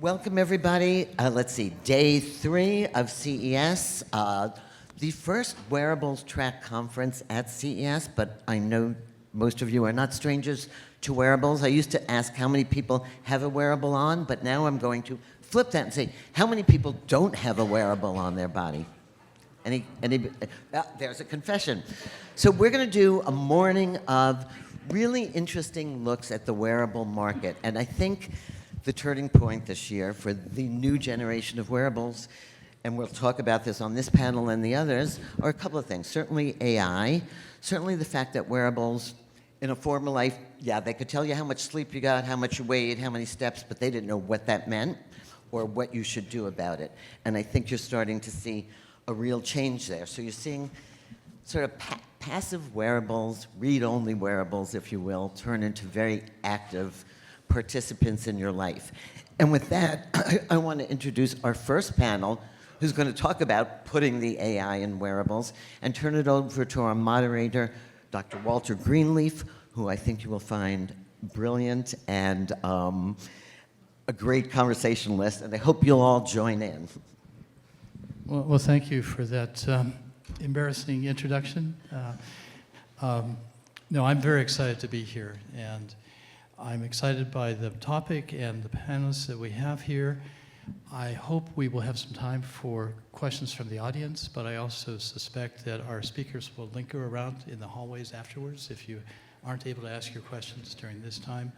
Welcome, everybody. Let's see, day 3 of CES, the first wearables track conference at CES, but I know most of you are not strangers to wearables. I used to ask how many people have a wearable on, but now I'm going to flip that and say, how many people don't have a wearable on their body? There's a confession. So we're going to do a morning of really interesting looks at the wearable market, and I think the turning point this year for the new generation of wearables, and we'll talk about this on this panel and the others, are a couple of things. Certainly AI, certainly the fact that wearables in a former life, yeah, they could tell you how much sleep you got, how much you weighed, how many steps, but they didn't know what that meant or what you should do about it. And I think you're starting to see a real change there. So you're seeing sort of passive wearables, read-only wearables, if you will, turn into very active participants in your life. And with that, I want to introduce our first panel, who's going to talk about putting the AI in wearables, and turn it over to our moderator, Dr. Walter Greenleaf, who I think you will find brilliant and a great conversationalist, and I hope you'll all join in. Well, thank you for that embarrassing introduction. No, I'm very excited to be here, and I'm excited by the topic and the panelists that we have here. I hope we will have some time for questions from the audience, but I also suspect that our speakers will linger around in the hallways afterwards if you aren't able to ask your questions during this time.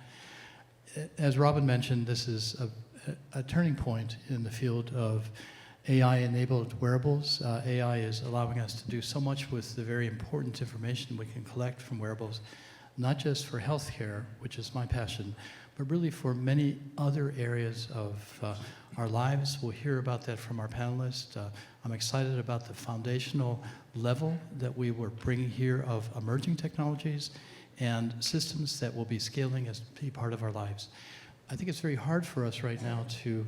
As Robin mentioned, this is a turning point in the field of AI-enabled wearables. AI is allowing us to do so much with the very important information we can collect from wearables, not just for healthcare, which is my passion, but really for many other areas of our lives. We'll hear about that from our panelists. I'm excited about the foundational level that we were bringing here of emerging technologies and systems that will be scaling as be part of our lives. I think it's very hard for us right now to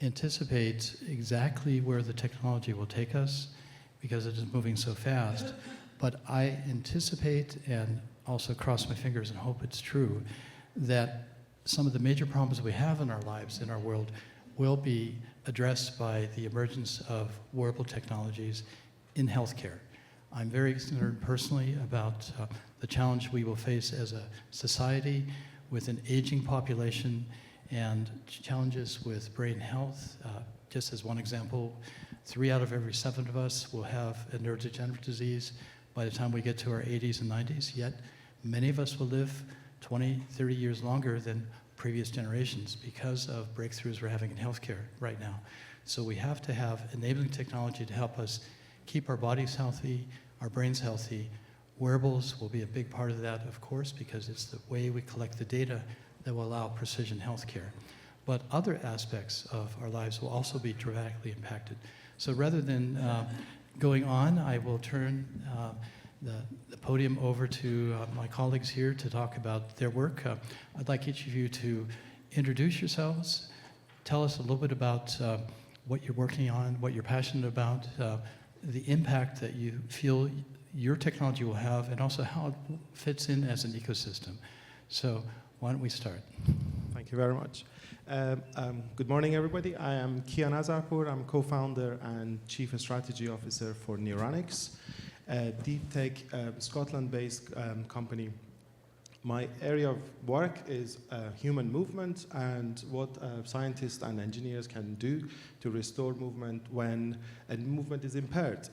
anticipate exactly where the technology will take us because it is moving so fast, but I anticipate and also cross my fingers and hope it's true, that some of the major problems we have in our lives, in our world, will be addressed by the emergence of wearable technologies in healthcare. I'm very concerned personally about the challenge we will face as a society with an aging population and challenges with brain health. Just as one example, 3 out of every 7 of us will have a neurodegenerative disease by the time we get to our 80s and 90s, yet many of us will live 20, 30 years longer than previous generations because of breakthroughs we're having in healthcare right now. So we have to have enabling technology to help us keep our bodies healthy, our brains healthy. Wearables will be a big part of that, of course, because it's the way we collect the data that will allow precision healthcare. But other aspects of our lives will also be dramatically impacted. So rather than going on, I will turn the podium over to my colleagues here to talk about their work. I'd like each of you to introduce yourselves, tell us a little bit about what you're working on, what you're passionate about, the impact that you feel your technology will have, and also how it fits in as an ecosystem. So why don't we start? Thank you very much. Good morning, everybody. I am KGaA Nazarpour. I'm co-founder and chief strategy officer for Neuranics, a deep tech Scotland-based company. My area of work is human movement and what scientists and engineers can do to restore movement when a movement is impaired.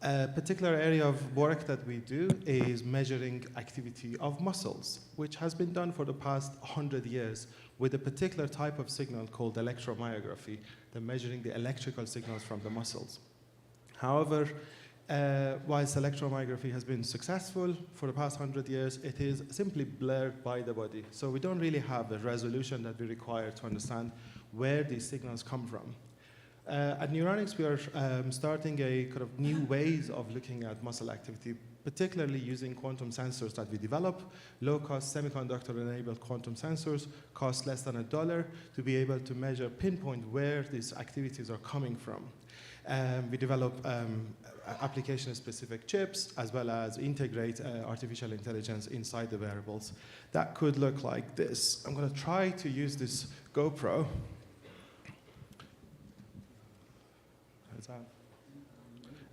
A particular area of work that we do is measuring activity of muscles, which has been done for the past 100 years with a particular type of signal called electromyography, the measuring the electrical signals from the muscles. However, whilst electromyography has been successful for the past 100 years, it is simply blurred by the body. So we don't really have the resolution that we require to understand where these signals come from. At Neuranics, we are starting a kind of new ways of looking at muscle activity, particularly using quantum sensors that we develop, low-cost semiconductor-enabled quantum sensors, cost less than $1 to be able to measure, pinpoint where these activities are coming from. We develop application-specific chips, as well as integrate artificial intelligence inside the wearables. That could look like this. I'm going to try to use this GoPro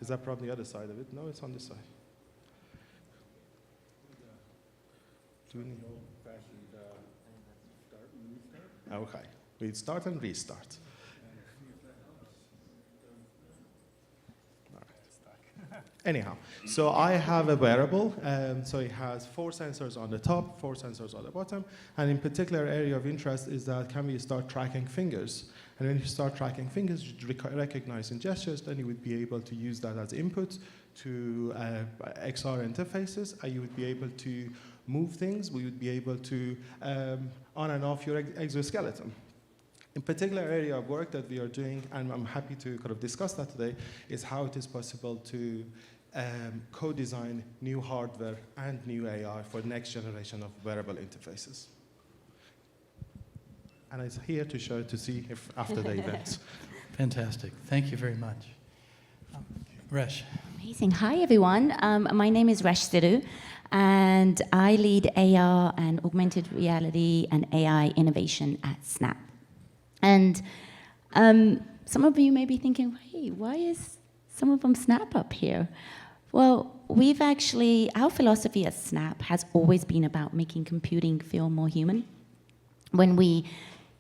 Is that probably the other side of it? No, it's on this side. Do we need? Okay, we start and restart. Anyhow, so I have a wearable, so it has 4 sensors on the top, 4 sensors on the bottom, and in particular area of interest is that can we start tracking fingers? And when you start tracking fingers, recognizing gestures, then you would be able to use that as input to XR interfaces, and you would be able to move things, we would be able to on and off your exoskeleton. In particular area of work that we are doing, and I'm happy to kind of discuss that today, is how it is possible to co-design new hardware and new AI for the next generation of wearable interfaces. And I'm here to show to see if after the event. Fantastic. Thank you very much. Resh. Amazing. Hi, everyone. My name is Resh Sidhu, and I lead AR and augmented reality and AI innovation at Snap. And some of you may be thinking, hey, why is some of them Snap up here? Well, our philosophy at Snap has always been about making computing feel more human. When we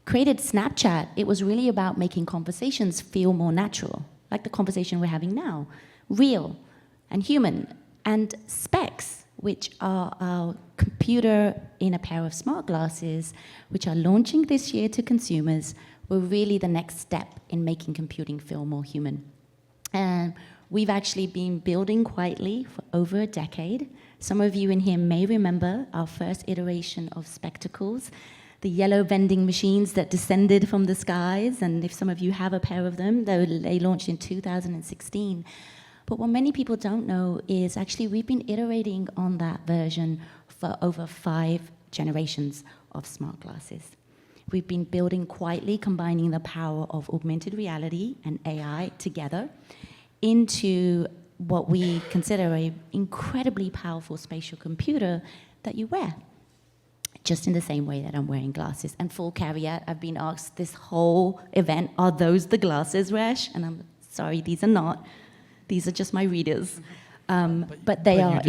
created Snapchat, it was really about making conversations feel more natural, like the conversation we're having now, real and human. And Specs, which are our computer in a pair of smart glasses, which are launching this year to consumers, were really the next step in making computing feel more human. And we've actually been building quietly for over a decade. Some of you in here may remember our first iteration of Spectacles, the yellow vending machines that descended from the skies, and if some of you have a pair of them, they launched in 2016. But what many people don't know is actually we've been iterating on that version for over 5 generations of smart glasses. We've been building quietly, combining the power of augmented reality and AI together into what we consider an incredibly powerful spatial computer that you wear, just in the same way that I'm wearing glasses. And full caveat, I've been asked this whole event, are those the glasses, Resh? And I'm sorry, these are not. These are just my readers. But they are.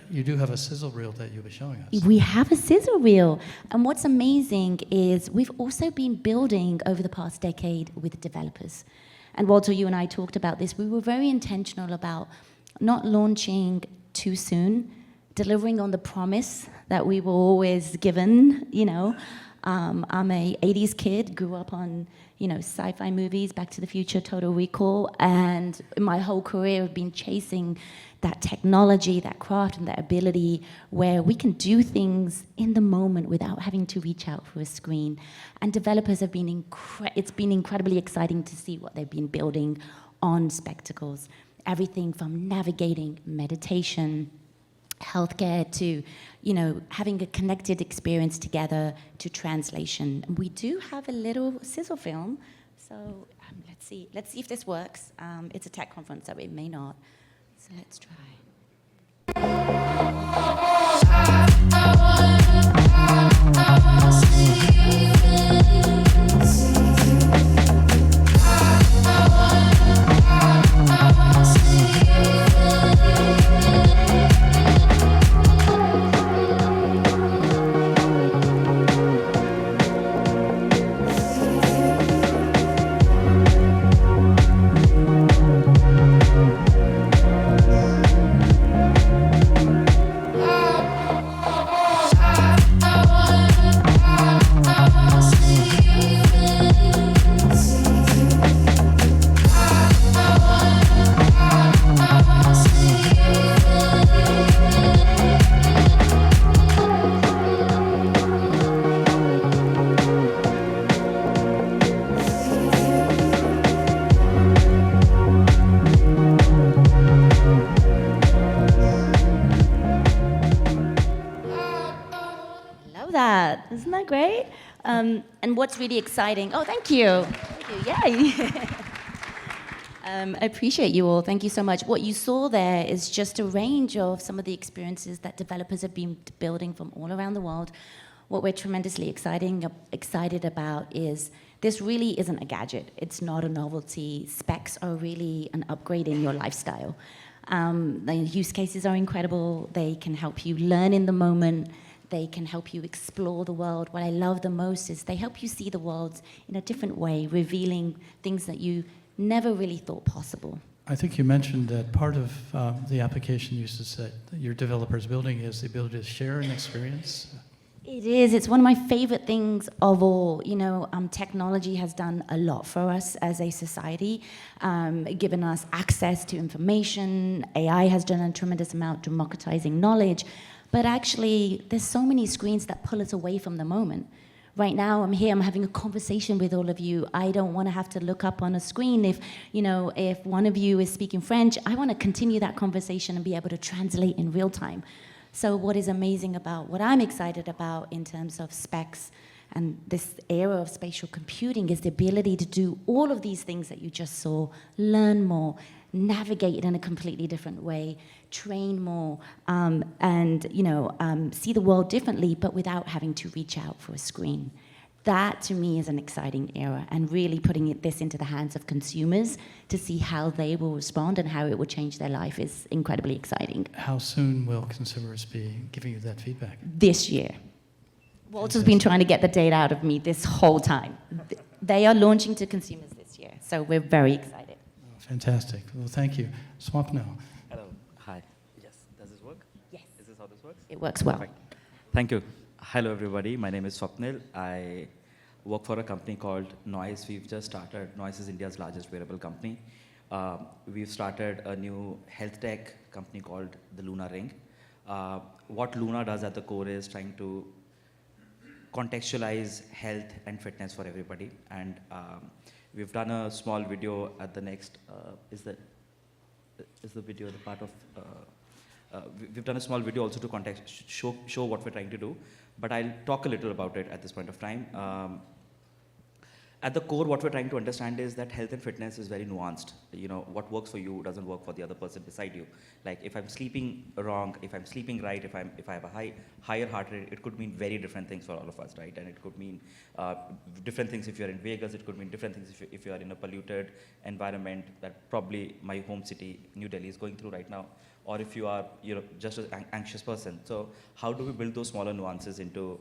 You do have a sizzle reel that you'll be showing us. We have a sizzle reel. And what's amazing is we've also been building over the past decade with developers. And Walter, you and I talked about this. We were very intentional about not launching too soon, delivering on the promise that we were always given. I'm a 80s kid, grew up on sci-fi movies, Back to the Future, Total Recall, and my whole career I've been chasing that technology, that craft, and that ability where we can do things in the moment without having to reach out for a screen. And developers have been it's been incredibly exciting to see what they've been building on Spectacles. Everything from navigating, meditation, healthcare, to having a connected experience together, to translation. And we do have a little sizzle film, so let's see if this works. It's a tech conference, so it may not. So let's try. Isn't that great? And what's really exciting, thank you. Yay. I appreciate you all. Thank you so much. What you saw there is just a range of some of the experiences that developers have been building from all around the world. what we're tremendously excited about is this really isn't a gadget. It's not a novelty. Specs are really an upgrade in your lifestyle. The use cases are incredible. They can help you learn in the moment. They can help you explore the world. What I love the most is they help you see the world in a different way, revealing things that you never really thought possible. I think you mentioned that part of the application uses that your developer's building is the ability to share an experience. It is. It's one of my favorite things of all. You know, technology has done a lot for us as a society, given us access to information. AI has done a tremendous amount democratizing knowledge. But actually, there's so many screens that pull us away from the moment. Right now, I'm here, I'm having a conversation with all of you. I don't want to have to look up on a screen if one of you is speaking French. I want to continue that conversation and be able to translate in real time. So what is amazing about what I'm excited about in terms of specs and this era of spatial computing is the ability to do all of these things that you just saw, learn more, navigate it in a completely different way, train more, and see the world differently, but without having to reach out for a screen. That, to me, is an exciting era, and really putting this into the hands of consumers to see how they will respond and how it will change their life is incredibly exciting. How soon will consumers be giving you that feedback? This year. Walter's been trying to get the data out of me this whole time. They are launching to consumers this year, so we're very excited. Oh, fantastic. Well, thank you. Swapnil. Hello. Hi. Yes. Does this work? Yes. Is this how this works? It works well. Perfect. Thank you. Hello, everybody. My name is Swapnil. I work for a company called Noise. We've just started. Noise is India's largest wearable company. We've started a new health tech company called the Luna Ring. What Luna does at the core is trying to contextualize health and fitness for everybody. And we've done a small video at the next, is the video the part of, we've done a small video also to show what we're trying to do, but I'll talk a little about it at this point of time. At the core, what we're trying to understand is that health and fitness is very nuanced. You know, what works for you doesn't work for the other person beside you. Like if I'm sleeping wrong, if I'm sleeping right, if I have a higher heart rate, it could mean very different things for all of us, right? And it could mean different things if you're in Vegas. It could mean different things if you are in a polluted environment that probably my home city, New Delhi, is going through right now. Or if you are, just an anxious person. So how do we build those smaller nuances into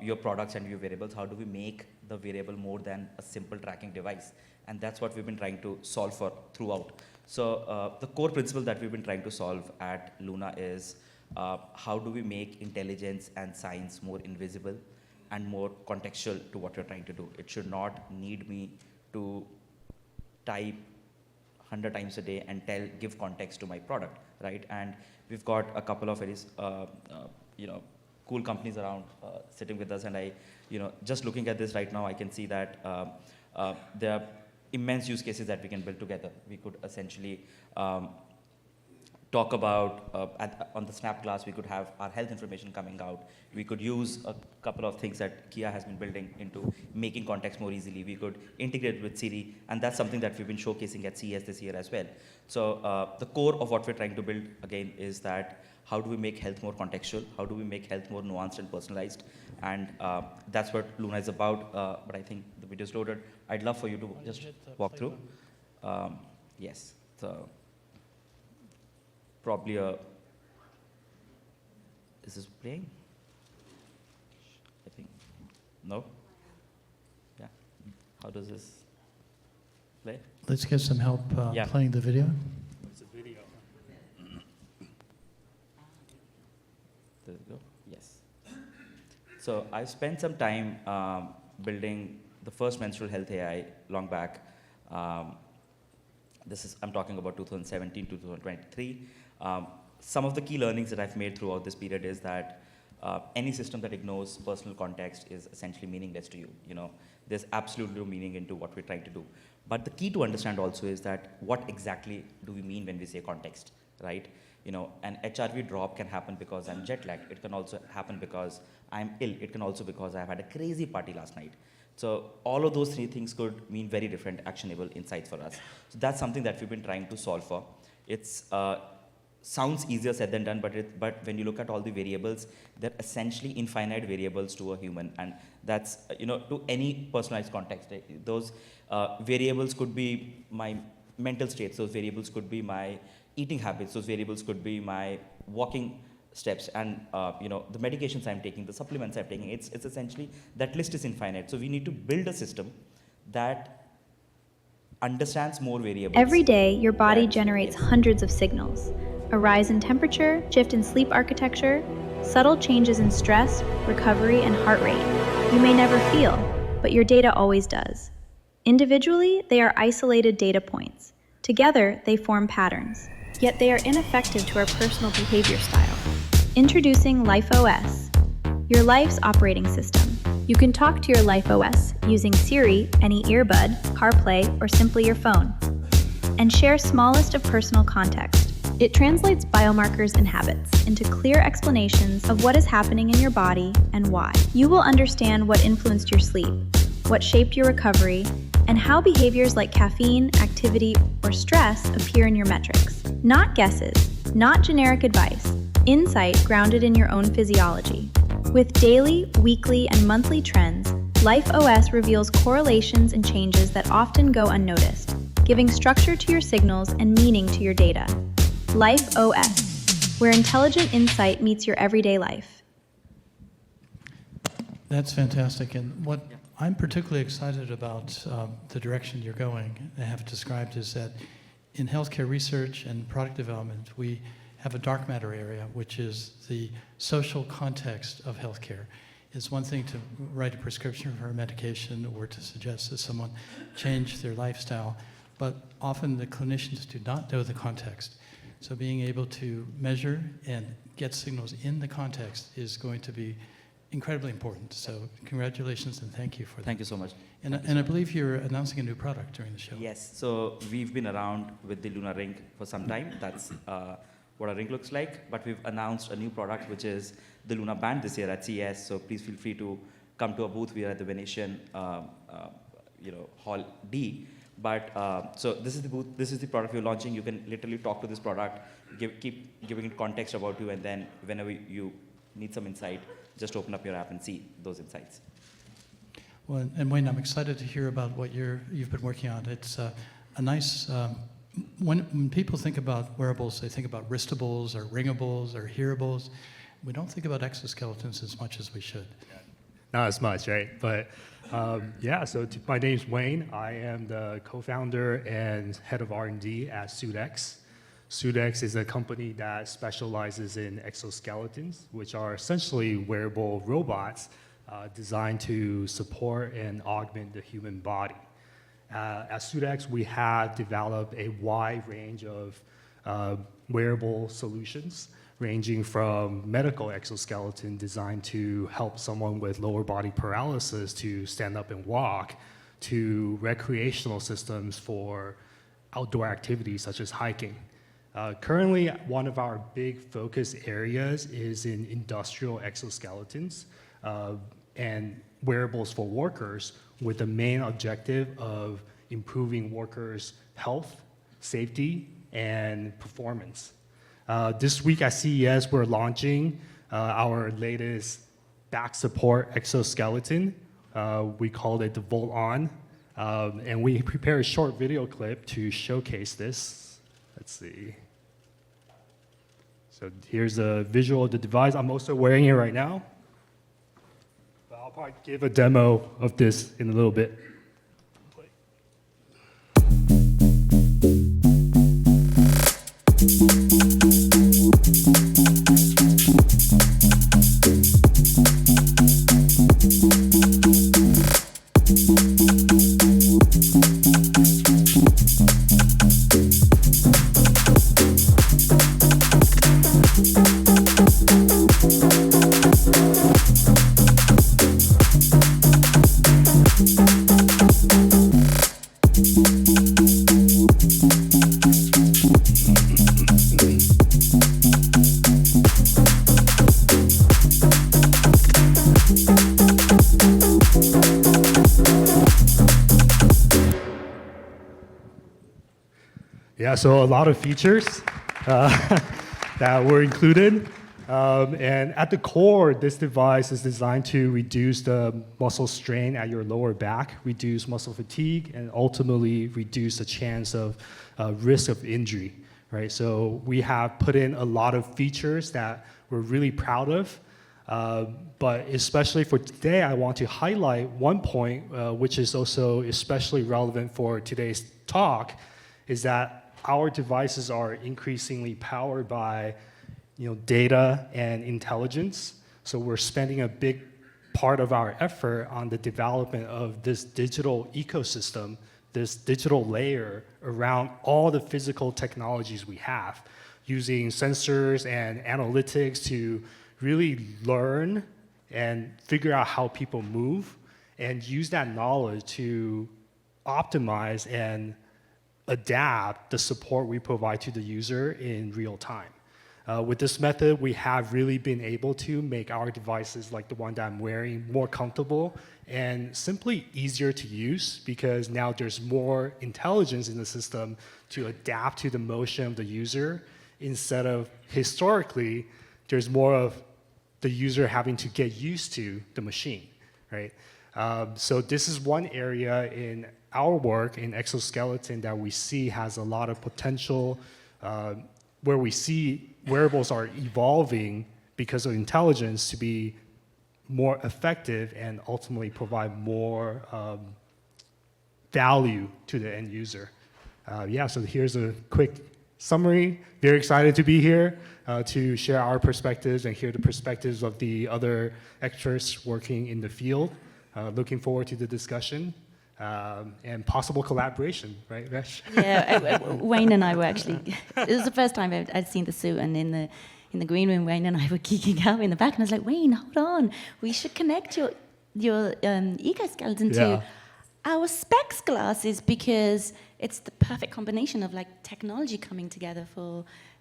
your products and your wearables? How do we make the wearable more than a simple tracking device? And that's what we've been trying to solve for throughout. So the core principle that we've been trying to solve at Luna is how do we make intelligence and science more invisible and more contextual to what you're trying to do? It should not need me to type 100 times a day and give context to my product, right? And we've got a couple of very, cool companies around sitting with us, and just looking at this right now, I can see that there are immense use cases that we can build together. We could essentially talk about, on the Snap Glass, we could have our health information coming out. We could use a couple of things that KGaA has been building into making context more easily. We could integrate with Siri, and that's something that we've been showcasing at CES this year as well. So the core of what we're trying to build, again, is that how do we make health more contextual? How do we make health more nuanced and personalized? And that's what Luna is about, but I think the video's loaded. I'd love for you to just walk through. Yes, so probably is this playing? I think, no? Yeah, how does this play? Let's get some help playing the video. It's a video. There we go, yes. So I spent some time building the first menstrual health AI long back. I'm talking about 2017 to 2023. Some of the key learnings that I've made throughout this period is that any system that ignores personal context is essentially meaningless to you. There's absolutely no meaning into what we're trying to do. But the key to understand also is that what exactly do we mean when we say context, right? An HRV drop can happen because I'm jet lagged. It can also happen because I'm ill. It can also because I've had a crazy party last night. So all of those three things could mean very different actionable insights for us. So that's something that we've been trying to solve for. It's sounds easier said than done, but when you look at all the variables, they're essentially infinite variables to a human, and that's to any personalized context. Those variables could be my mental states. Those variables could be my eating habits. Those variables could be my walking steps, and the medications I'm taking, the supplements I'm taking. It's essentially, that list is infinite. So we need to build a system that understands more variables. Every day, your body generates hundreds of signals. A rise in temperature, shift in sleep architecture, subtle changes in stress, recovery, and heart rate. You may never feel, but your data always does. Individually, they are isolated data points. Together, they form patterns. Yet they are ineffective to our personal behavior style. Introducing Life OS, your life's operating system. You can talk to your Life OS using Siri, any earbud, CarPlay, or simply your phone, and share smallest of personal context. It translates biomarkers and habits into clear explanations of what is happening in your body and why. You will understand what influenced your sleep, what shaped your recovery, and how behaviors like caffeine, activity, or stress appear in your metrics. Not guesses, not generic advice, insight grounded in your own physiology. With daily, weekly, and monthly trends, Life OS reveals correlations and changes that often go unnoticed, giving structure to your signals and meaning to your data. Life OS, where intelligent insight meets your everyday life. That's fantastic. And what I'm particularly excited about the direction you're going, I have described, is that in healthcare research and product development, we have a dark matter area, which is the social context of healthcare. It's one thing to write a prescription for a medication or to suggest that someone change their lifestyle, but often the clinicians do not know the context. So being able to measure and get signals in the context is going to be incredibly important. So congratulations and thank you for that. Thank you so much. And I believe you're announcing a new product during the show. Yes, so we've been around with the Luna Ring for some time. That's what a ring looks like. But we've announced a new product, which is the Luna Band this year at CES. So please feel free to come to our booth. We are at the Venetian, Hall D. But so this is the booth. This is the product we're launching. You can literally talk to this product, keep giving it context about you, and then whenever you need some insight, just open up your app and see those insights. Well, and Wayne, I'm excited to hear about what you've been working on. It's a nice, when people think about wearables, they think about wristables or ringables or hearables. We don't think about exoskeletons as much as we should. Not as much, right? But so my name's Wayne. I am the co-founder and head of R&D at SUITX. SUITX is a company that specializes in exoskeletons, which are essentially wearable robots designed to support and augment the human body. At SUITX, we have developed a wide range of wearable solutions, ranging from medical exoskeleton designed to help someone with lower body paralysis to stand up and walk, to recreational systems for outdoor activities such as hiking. Currently, one of our big focus areas is in industrial exoskeletons and wearables for workers, with the main objective of improving workers' health, safety, and performance. This week at CES, we're launching our latest back support exoskeleton. We called it the Volt On, and we prepared a short video clip to showcase this. Let's see. So here's a visual of the device. I'm also wearing it right now. But I'll probably give a demo of this in a little bit. Yeah, so a lot of features. that were included. And at the core, this device is designed to reduce the muscle strain at your lower back, reduce muscle fatigue, and ultimately reduce the chance of risk of injury, right? So we have put in a lot of features that we're really proud of. But especially for today, I want to highlight one point, which is also especially relevant for today's talk, is that our devices are increasingly powered by data and intelligence. So we're spending a big part of our effort on the development of this digital ecosystem, this digital layer around all the physical technologies we have, using sensors and analytics to really learn and figure out how people move and use that knowledge to optimize and adapt the support we provide to the user in real time. With this method, we have really been able to make our devices like the one that I'm wearing more comfortable and simply easier to use, because now there's more intelligence in the system to adapt to the motion of the user, instead of historically, there's more of the user having to get used to the machine, right? So this is one area in our work in exoskeleton that we see has a lot of potential, where we see wearables are evolving because of intelligence to be more effective and ultimately provide more value to the end user. So here's a quick summary. Very excited to be here to share our perspectives and hear the perspectives of the other experts working in the field. Looking forward to the discussion and possible collaboration, right, Resh? Yeah, Wayne and I were actually, it was the first time I'd seen the suit, and in the green room, Wayne and I were geeking out in the back, and I was like, Wayne, hold on, we should connect your exoskeleton to our specs glasses, because it's the perfect combination of like technology coming together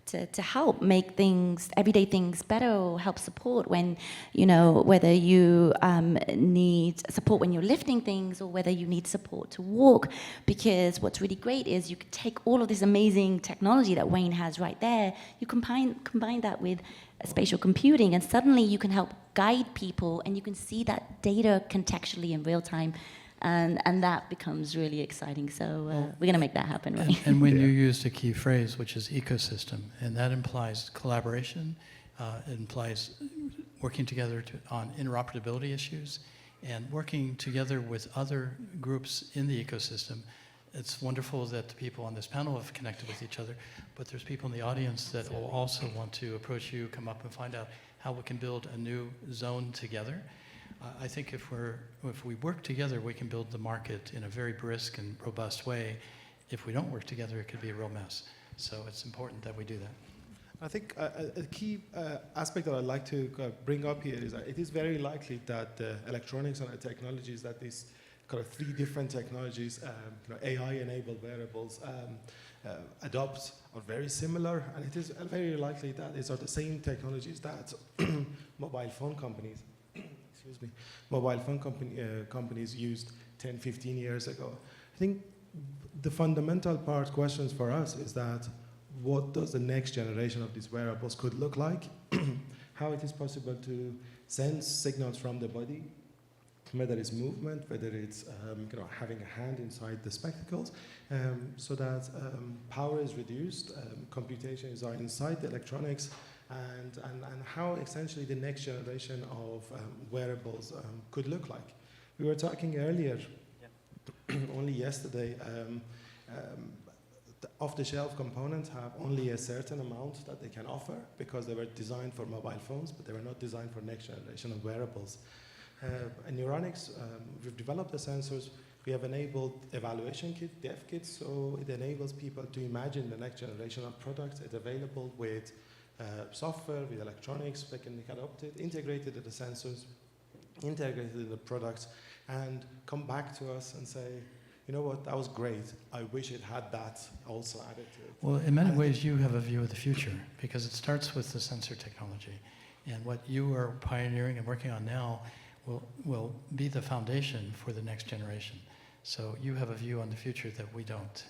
to help make things, everyday things better, or help support when, whether you need support when you're lifting things, or whether you need support to walk. Because what's really great is you could take all of this amazing technology that Wayne has right there, you combine that with spatial computing, and suddenly you can help guide people, and you can see that data contextually in real time. And that becomes really exciting. So we're going to make that happen, right? And when you used a key phrase, which is ecosystem, and that implies collaboration, it implies working together on interoperability issues, and working together with other groups in the ecosystem. It's wonderful that the people on this panel have connected with each other, but there's people in the audience that will also want to approach you, come up and find out how we can build a new zone together. I think if we work together, we can build the market in a very brisk and robust way. If we don't work together, it could be a real mess. So it's important that we do that. I think a key aspect that I'd like to bring up here is that it is very likely that the electronics and the technologies, that these kind of three different technologies, AI-enabled wearables, adopt are very similar, and it is very likely that these are the same technologies that mobile phone companies companies used 10, 15 years ago. I think the fundamental questions for us is that what does the next generation of these wearables could look like, how it is possible to sense signals from the body, whether it's movement, whether it's having a hand inside the spectacles, so that power is reduced, computations are inside the electronics, and how essentially the next generation of wearables could look like. We were talking earlier, only yesterday, the off-the-shelf components have only a certain amount that they can offer, because they were designed for mobile phones, but they were not designed for next generation of wearables. At Neuranics, we've developed the sensors. We have enabled evaluation kit, dev kits, so it enables people to imagine the next generation of products. It's available with software, with electronics, they can adopt it, integrated in the sensors, integrated in the products, and come back to us and say, you know what, that was great. I wish it had that also added to it. Well, in many ways, you have a view of the future, because it starts with the sensor technology. And what you are pioneering and working on now will be the foundation for the next generation. So you have a view on the future that we don't.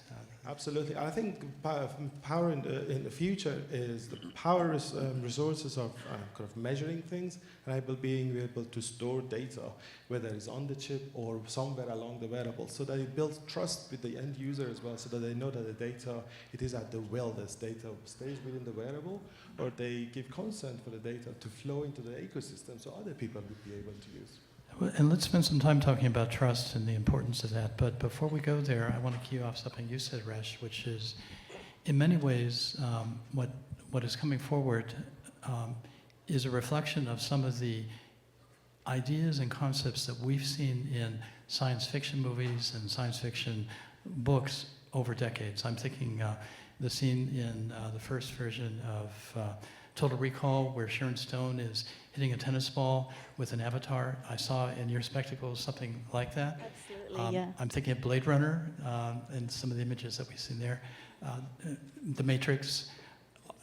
Absolutely. I think power in the future is the power resources of kind of measuring things and being able to store data, whether it's on the chip or somewhere along the wearable, so that it builds trust with the end user as well, so that they know that the data, it is at the will, this data stays within the wearable, or they give consent for the data to flow into the ecosystem so other people would be able to use. And let's spend some time talking about trust and the importance of that. But before we go there, I want to key off something you said, Resh, which is, in many ways, what is coming forward is a reflection of some of the ideas and concepts that we've seen in science fiction movies and science fiction books over decades. I'm thinking the scene in the first version of Total Recall, where Sharon Stone is hitting a tennis ball with an avatar. I saw in your spectacles something like that. Absolutely, yeah. I'm thinking of Blade Runner and some of the images that we've seen there. The Matrix.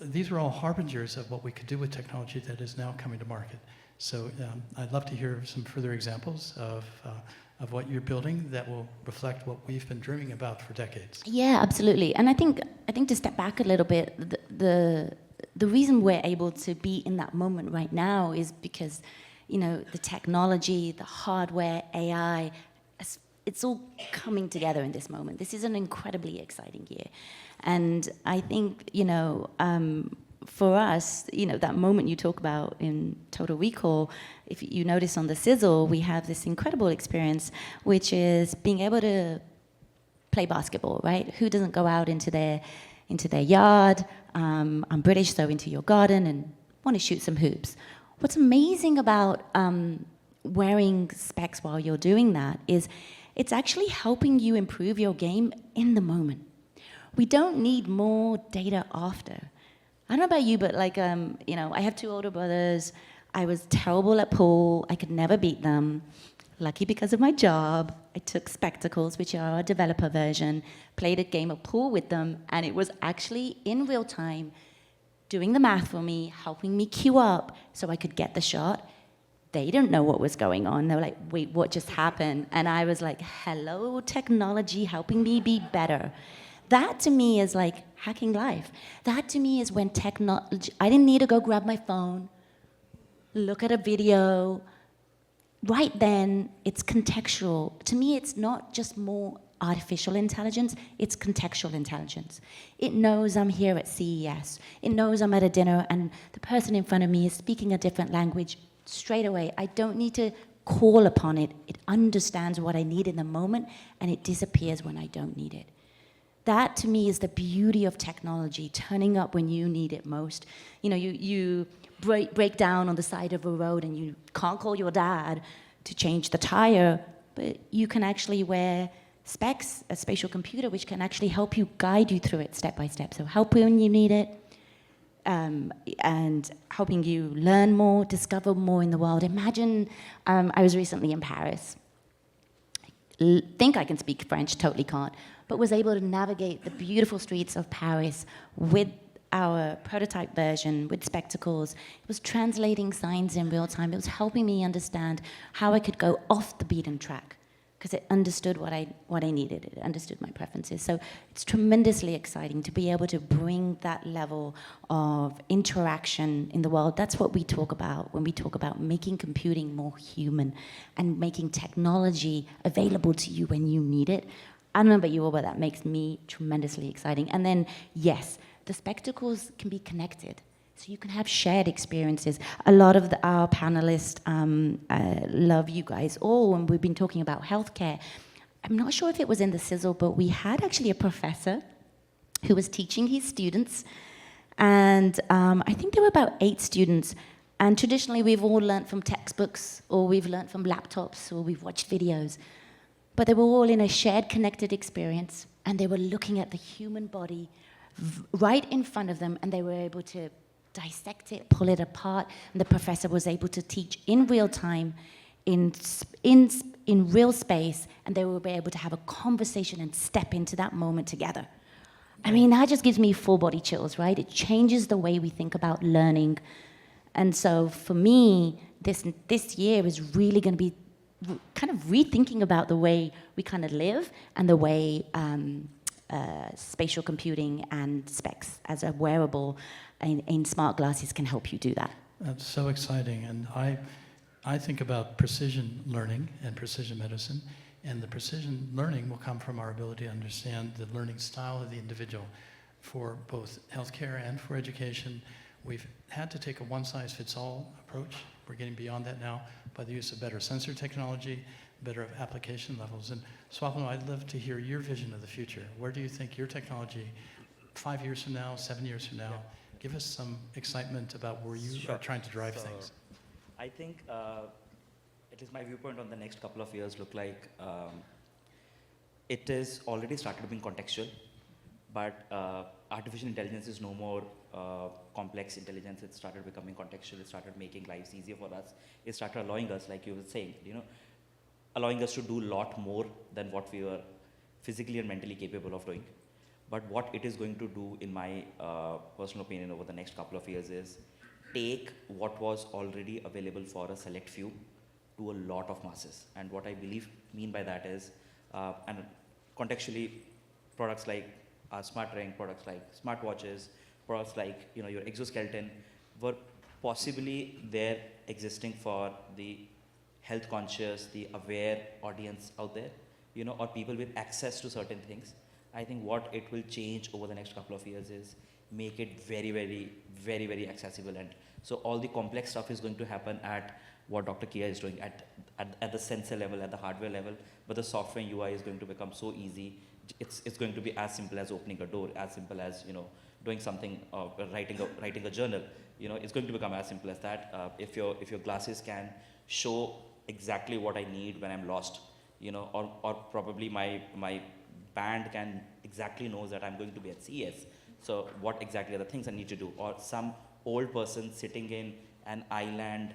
These are all harbingers of what we could do with technology that is now coming to market. So I'd love to hear some further examples of what you're building that will reflect what we've been dreaming about for decades. Yeah, absolutely. And I think to step back a little bit, the reason we're able to be in that moment right now is because, you know, the technology, the hardware, AI, it's all coming together in this moment. This is an incredibly exciting year. And I think, you know, for us, you know, that moment you talk about in Total Recall, if you notice on the sizzle, we have this incredible experience, which is being able to play basketball, right? Who doesn't go out into their yard, I'm British, so into your garden, and want to shoot some hoops. What's amazing about wearing specs while you're doing that is it's actually helping you improve your game in the moment. We don't need more data after. I don't know about you, but like, you know, I have 2 older brothers. I was terrible at pool. I could never beat them. Lucky because of my job, I took Spectacles, which are our developer version, played a game of pool with them, and it was actually in real time doing the math for me, helping me queue up so I could get the shot. They didn't know what was going on. They were like, wait, what just happened? And I was like, hello, technology helping me be better. That to me is like hacking life. That to me is when technology, I didn't need to go grab my phone, look at a video. Right then, it's contextual. To me, it's not just more artificial intelligence, it's contextual intelligence. It knows I'm here at CES. It knows I'm at a dinner and the person in front of me is speaking a different language straight away. I don't need to call upon it. It understands what I need in the moment and it disappears when I don't need it. That, to me, is the beauty of technology, turning up when you need it most. You know, you break down on the side of a road and you can't call your dad to change the tire, but you can actually wear specs, a spatial computer, which can actually help you guide you through it step by step. So help when you need it, and helping you learn more, discover more in the world. Imagine, I was recently in Paris. Think I can speak French, totally can't, but was able to navigate the beautiful streets of Paris with our prototype version with Spectacles. It was translating signs in real time. It was helping me understand how I could go off the beaten track because it understood what I needed. It understood my preferences. So it's tremendously exciting to be able to bring that level of interaction in the world. That's what we talk about when we talk about making computing more human and making technology available to you when you need it. I don't know about you all, but that makes me tremendously exciting. And then, yes, the Spectacles can be connected. So you can have shared experiences. A lot of our panelists love you guys all, and we've been talking about healthcare. I'm not sure if it was in the sizzle, but we had actually a professor who was teaching his students, and I think there were about 8 students. And traditionally, we've all learned from textbooks, or we've learned from laptops, or we've watched videos. But they were all in a shared connected experience, and they were looking at the human body right in front of them, and they were able to dissect it, pull it apart, and the professor was able to teach in real time, in real space, and they will be able to have a conversation and step into that moment together. I mean, that just gives me full body chills, right? It changes the way we think about learning. And so for me, this year is really going to be kind of rethinking about the way we kind of live and the way spatial computing and specs as a wearable in smart glasses can help you do that. That's so exciting, and I think about precision learning and precision medicine, and the precision learning will come from our ability to understand the learning style of the individual for both healthcare and for education. We've had to take a one-size-fits-all approach. We're getting beyond that now by the use of better sensor technology, better application levels. And Swapnil, I'd love to hear your vision of the future. Where do you think your technology, 5 years from now, 7 years from now, give us some excitement about where you are trying to drive things. I think, at least my viewpoint on the next couple of years look like it is already started being contextual, but artificial intelligence is no more complex intelligence. It started becoming contextual. It started making lives easier for us. It started allowing us, like you were saying, allowing us to do a lot more than what we were physically and mentally capable of doing. But what it is going to do, in my personal opinion, over the next couple of years is take what was already available for a select few to a lot of masses. And what I mean by that is, and contextually, products like our smart ring, products like smartwatches, products like your exoskeleton were possibly there existing for the health conscious, the aware audience out there, or people with access to certain things. I think what it will change over the next couple of years is make it very, very, very, very accessible. And so all the complex stuff is going to happen at what Dr. KGaA is doing at the sensor level, at the hardware level, but the software and UI is going to become so easy. It's going to be as simple as opening a door, as simple as doing something, writing a journal. It's going to become as simple as that. If your glasses can show exactly what I need when I'm lost, or probably my band can exactly knows that I'm going to be at CES. So what exactly are the things I need to do? Or some old person sitting in an island,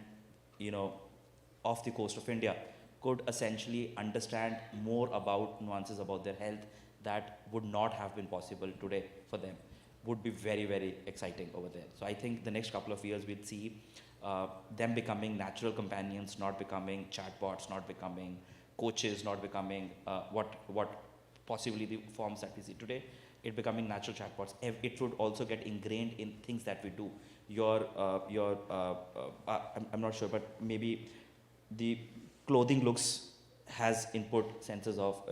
off the coast of India could essentially understand more about nuances about their health that would not have been possible today for them. Would be very, very exciting over there. So I think the next couple of years we'd see them becoming natural companions, not becoming chatbots, not becoming coaches, not becoming what possibly the forms that we see today. It becoming natural chatbots. It would also get ingrained in things that we do. I'm not sure, but maybe the clothing has input sensors of,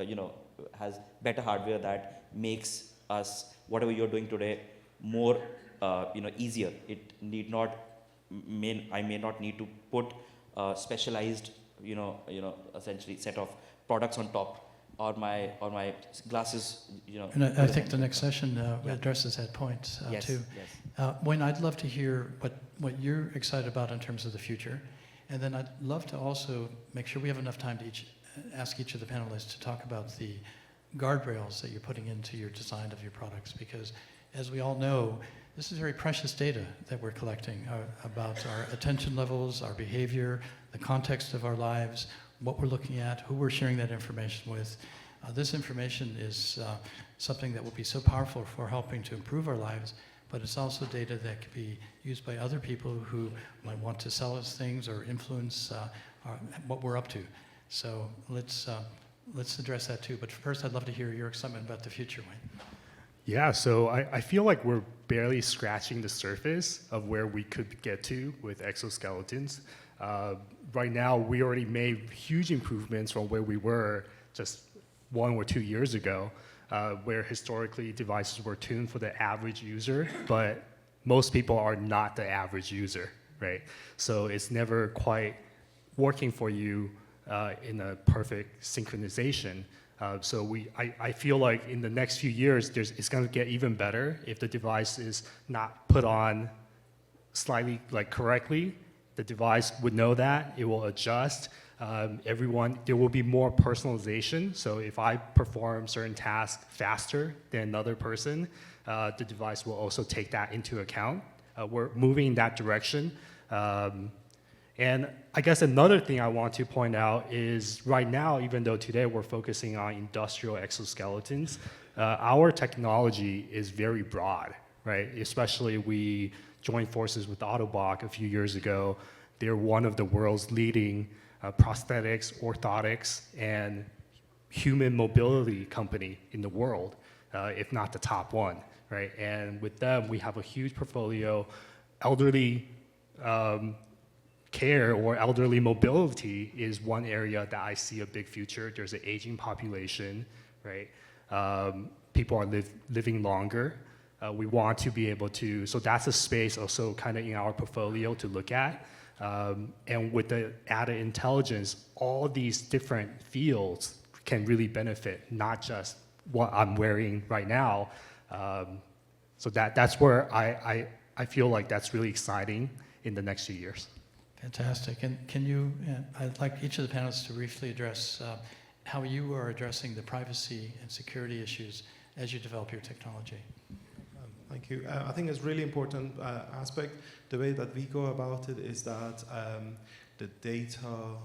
has better hardware that makes us, whatever you're doing today, more, easier. It need not, I may not need to put specialized, essentially set of products on top, or my glasses, And I think the next session addresses that point yes, too. Yes. Wayne, I'd love to hear what you're excited about in terms of the future. And then I'd love to also make sure we have enough time to ask each of the panelists to talk about the guardrails that you're putting into your design of your products. Because as we all know, this is very precious data that we're collecting about our attention levels, our behavior, the context of our lives, what we're looking at, who we're sharing that information with. This information is something that will be so powerful for helping to improve our lives, but it's also data that can be used by other people who might want to sell us things or influence what we're up to. So let's address that too. But first, I'd love to hear your excitement about the future, Wayne. Yeah, so I feel like we're barely scratching the surface of where we could get to with exoskeletons. Right now, we already made huge improvements from where we were just 1 or 2 years ago, where historically devices were tuned for the average user, but most people are not the average user, right? So it's never quite working for you in a perfect synchronization. So I feel like in the next few years, it's going to get even better if the device is not put on slightly correctly. The device would know that, it will adjust. There will be more personalization. So if I perform certain tasks faster than another person, the device will also take that into account. We're moving in that direction. And I guess another thing I want to point out is right now, even though today we're focusing on industrial exoskeletons, our technology is very broad, right? Especially we joined forces with Ottobock a few years ago. They're one of the world's leading prosthetics, orthotics, and human mobility company in the world, if not the top one, right? And with them, we have a huge portfolio. Elderly care or elderly mobility is one area that I see a big future. There's an aging population, right? People are living longer. We want to be able to, so that's a space also kind of in our portfolio to look at. And with the added intelligence, all these different fields can really benefit, not just what I'm wearing right now. So that's where I feel like that's really exciting in the next few years. Fantastic. And can you, I'd like each of the panelists to briefly address how you are addressing the privacy and security issues as you develop your technology. Thank you. I think it's a really important aspect. The way that we go about it is that the data,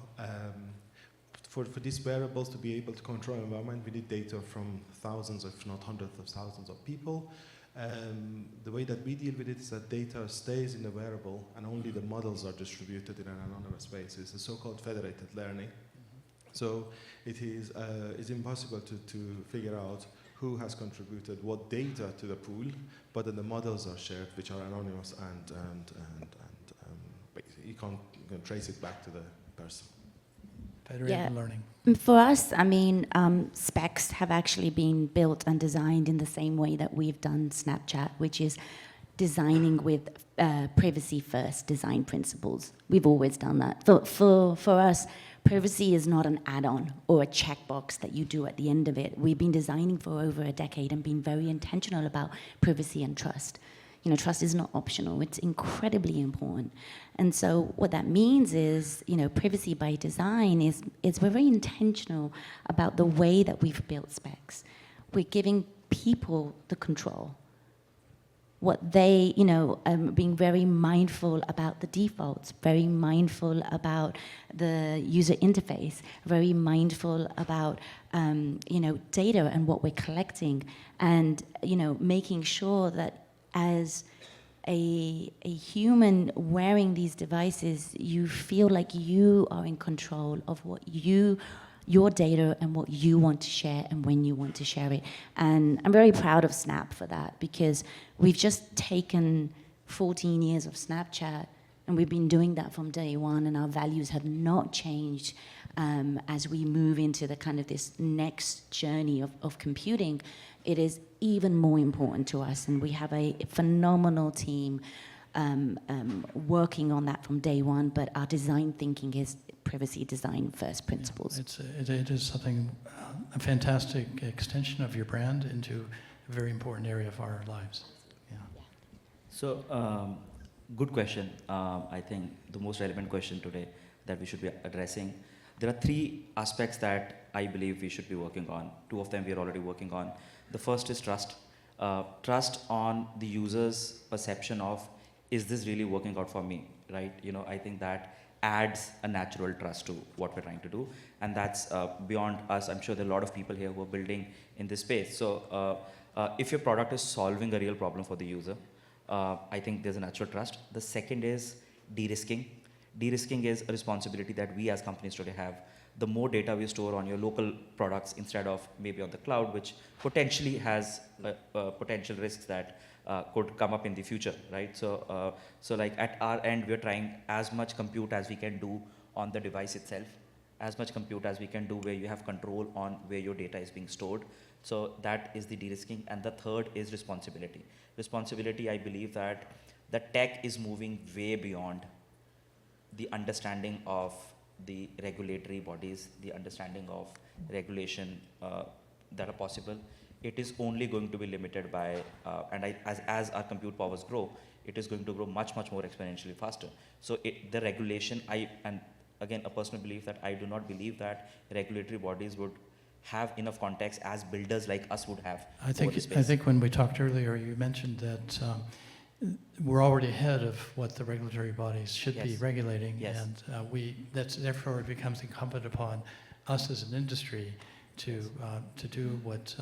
for these wearables to be able to control environment, we need data from thousands, if not hundreds of thousands of people. The way that we deal with it is that data stays in the wearable and only the models are distributed in an anonymous basis. It's a so-called federated learning. So it is it's impossible to figure out who has contributed what data to the pool, but then the models are shared, which are anonymous, and basically you can trace it back to the person. Federated learning. For us, I mean, specs have actually been built and designed in the same way that we've done Snapchat, which is designing with privacy-first design principles. We've always done that. For us, privacy is not an add-on or a checkbox that you do at the end of it. We've been designing for over a decade and been very intentional about privacy and trust. You know, trust is not optional. It's incredibly important. And so what that means is, you know, privacy by design is we're very intentional about the way that we've built specs. We're giving people the control. What they, you know, being very mindful about the defaults, very mindful about the user interface, very mindful about, you know, data and what we're collecting, and, you know, making sure that as a human wearing these devices, you feel like you are in control of what your data and what you want to share and when you want to share it. And I'm very proud of Snap for that, because we've just taken 14 years of Snapchat and we've been doing that from day one, and our values have not changed as we move into the kind of this next journey of computing. It is even more important to us, and we have a phenomenal team working on that from day one, but our design thinking is privacy design first principles. Yeah, it is something, a fantastic extension of your brand into a very important area of our lives. Yeah. So, good question. I think the most relevant question today that we should be addressing. There are three aspects that I believe we should be working on. Two of them we are already working on. The first is trust. Trust on the user's perception of, is this really working out for me, right? You know, I think that adds a natural trust to what we're trying to do. And that's beyond us. I'm sure there are a lot of people here who are building in this space. So if your product is solving a real problem for the user, I think there's a natural trust. The second is de-risking. De-risking is a responsibility that we as companies today have. The more data we store on your local products instead of maybe on the cloud, which potentially has potential risks that could come up in the future, right? So, so like at our end, we're trying as much compute as we can do on the device itself, as much compute as we can do where you have control on where your data is being stored. So that is the de-risking. And the third is responsibility. Responsibility, I believe that the tech is moving way beyond the understanding of the regulatory bodies, the understanding of regulation that are possible. It is only going to be limited by, as our compute powers grow, it is going to grow much, much more exponentially faster. So the regulation, and again, a personal belief that I do not believe that regulatory bodies would have enough context as builders like us would have. I think when we talked earlier, you mentioned that we're already ahead of what the regulatory bodies should be regulating, and therefore it becomes incumbent upon us as an industry to do what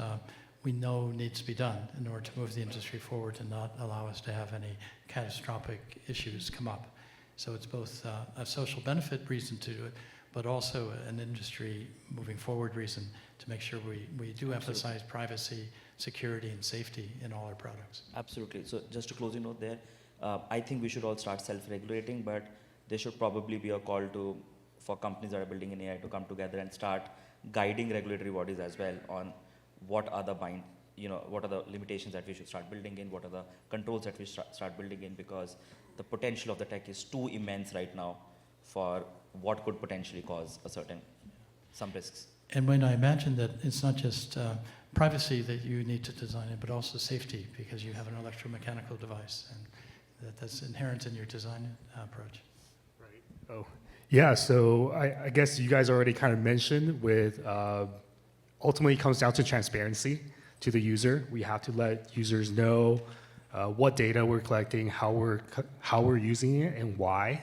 we know needs to be done in order to move the industry forward and not allow us to have any catastrophic issues come up. So it's both a social benefit reason to do it, but also an industry moving forward reason to make sure we do emphasize privacy, security, and safety in all our products. Absolutely. So just to closing note there, I think we should all start self-regulating, but there should probably be a call for companies that are building in AI to come together and start guiding regulatory bodies as well on what are the what are the limitations that we should start building in, what are the controls that we start building in, because the potential of the tech is too immense right now for what could potentially cause some risks. And when I imagine that it's not just privacy that you need to design it, but also safety, because you have an electromechanical device, and that's inherent in your design approach. Right. Oh, yeah. So I guess you guys already kind of mentioned with ultimately it comes down to transparency to the user. We have to let users know what data we're collecting, how we're using it, and why.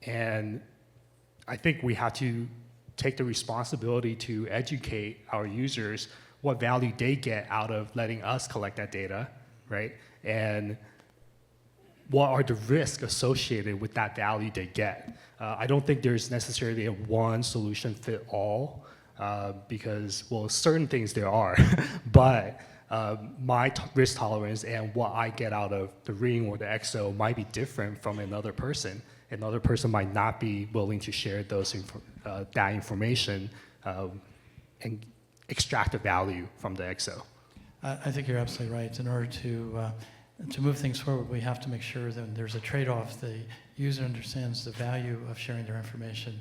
And I think we have to take the responsibility to educate our users what value they get out of letting us collect that data, right? And what are the risks associated with that value they get. I don't think there's necessarily a one solution fit all, because, well, certain things there are, but my risk tolerance and what I get out of the ring or the exo might be different from another person. Another person might not be willing to share that information and extract the value from the exo. I think you're absolutely right. In order to move things forward, we have to make sure that there's a trade-off. The user understands the value of sharing their information,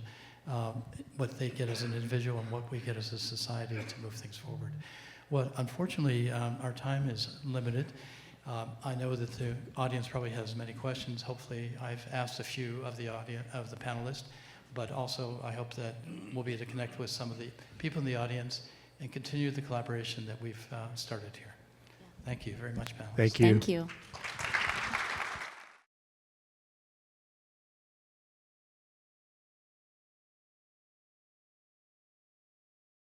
what they get as an individual and what we get as a society to move things forward. Well, unfortunately, our time is limited. I know that the audience probably has many questions. Hopefully, I've asked a few of the panelists, but also I hope that we'll be able to connect with some of the people in the audience and continue the collaboration that we've started here. Thank you very much, panelists. Thank you. Thank you.